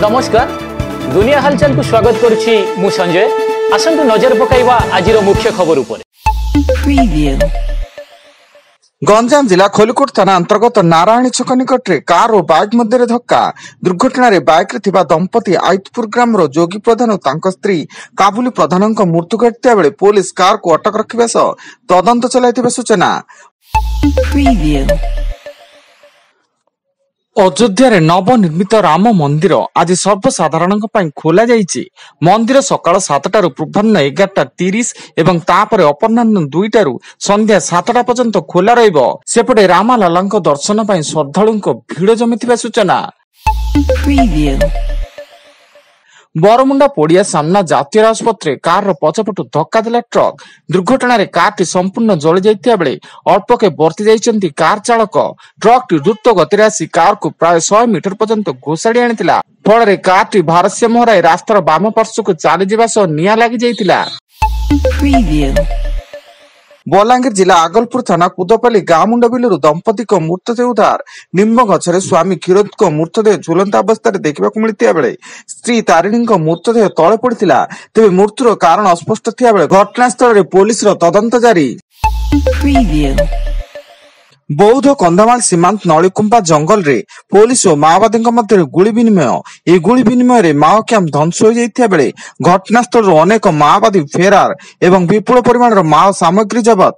नमस्कार दुनिया हालचाल को स्वागत करुछि मु संजय। आसंतु नजर पकाइबा आजिर मुख्य खबर उपरे। गंजाम जिला खोलिकोट थाना अंतर्गत नारायणी छक निकट में कार और बाइक मध्य धक्का दुर्घटना रे बाइक रे थिबा दंपति आइतपुर ग्राम रो जोगी प्रधान और तांको स्त्री काबुली प्रधान मृत्यु घटिता बेले पुलिस कार को अटक रखिबा सह तदंत चलाइथिबा सूचना। अयोध्या रे नवनिर्मित राम मंदिर आज सर्वसाधारण खोल जाइछि। मंदिर सकाळ 7टारू पूर्वाह्न 11:30 एवं तापरे अपराह्न 2टारू संध्या 7टा पर्यंत खोला रहिबो। सेपटे रामालालांक दर्शन ପାଇଁ श्रद्धालुंक भीड़ जमिथिबा सूचना। बरमुंडा पड़िया सामना जातीय राजपथ कार पछपटू धक्का देला ट्रक। दुर्घटना रे कार टी संपूर्ण जली जाइतिया बेले अल्पके बर्ती जाइछन्ती कार चालक। ट्रक टी द्रुत गति आसी कार को प्राय 100 मीटर पर्यंत घोषाड़ी आनिथिला। फଳରେ कार टी भारसाम्य हराई रास्तार बाम पार्श्वକୁ चाली जिबा सह निया लागि जाइतिला। बलांगीर जिला आगलपुर थाना कुदपाली गाँ मुंड बिलू दंपति को मृतदेह उद्धार। निम्ब गछरे स्वामी क्षीरोद को मृतदेह झुलंता अवस्था देखा मिलता बेले स्त्री तारिणी मृतदेह तले पड़ता। तेज मृत्युर कारण अस्पष्ट थिया बेले घटनास्थल में पुलिस तदंत जारी। बौद्ध कंधमाल सीमांत नलीकुंपा जंगल रे पुलिस और माओवादी मध्य गुली विनिमय। ये गुली विनिमय रे माओ कैंप ध्वंस हो जाइतिया बेले घटनास्थल अनेक माओवादी फेरार एवं विपुल परिमाण माओ सामग्री जबत।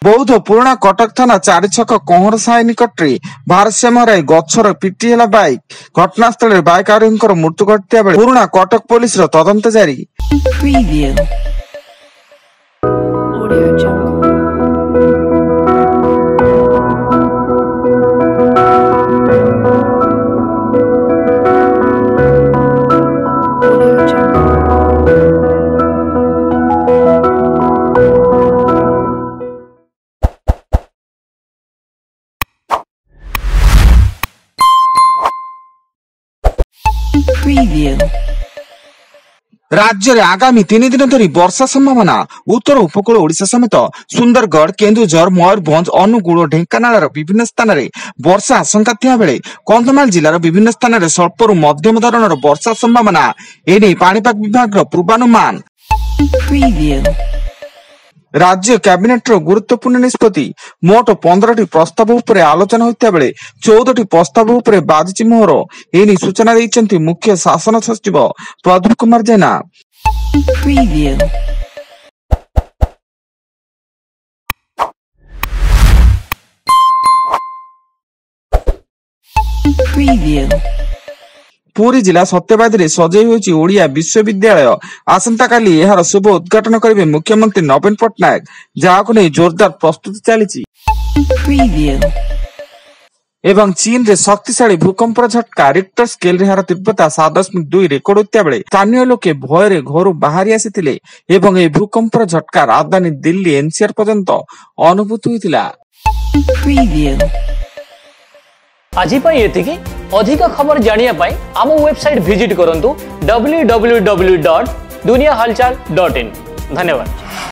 बौद्ध पुराणा कटक थाना 4 छक कोहर साई निकट रे भारसाम्य हराई गछर पिटी हेला बाइक। घटनास्थल रे बाइक आरोही मृत्यु घटिया बेले पुराणा कटक पुलिस तदंत जारी। राज्य में आगामी 3 दिन धरी वर्षा संभावना। उत्तर उपकूल ओडिशा समेत सुंदरगढ़ केन्दुझर मयूरभंज अनुगुल और ढेंकानाल विभिन्न स्थान में वर्षा आशंका थिया बेले कंधमाल जिलार विभिन्न स्थान में स्वल्परू मध्यम धरणर वर्षा संभावना। एने पाणीपाग विभाग पूर्वानुमान। राज्य कैबिनेट गुरुत्वपूर्ण निष्पत्ति मोट 15टी प्रस्ताव उपरे आलोचना होता बेले 14टी प्रस्ताव उपरे बाजिची मोहर। एनी सूचना देइछन्ती मुख्य शासन सचिव प्रदीप कुमार जेना। पुरी जिला सत्यवादी रे सजई होची ओडिया विश्वविद्यालय। आसंता काली एहार शुभ उद्घाटन करिवे मुख्यमंत्री नवीन पटनायक, जाहाको नै जोरदार प्रस्तुति चलीची। एवं चीन रे शक्तिशाली भूकंप झटका रिक्टर स्केल रे हार तीव्रता 7.2 रेकर्ड होता बेले स्थानीय लोके भय रे घर बाहरी आसीथिले एवं ए भूकंपर झटका राजधानी दिल्ली एनसीआर पर्यंत अनुभूत होइतिला। आजि पई एतिकी अधिक खबर जानिया पाई आम वेबसाइट विजिट करंतु www.duniyahalchal.in। धन्यवाद।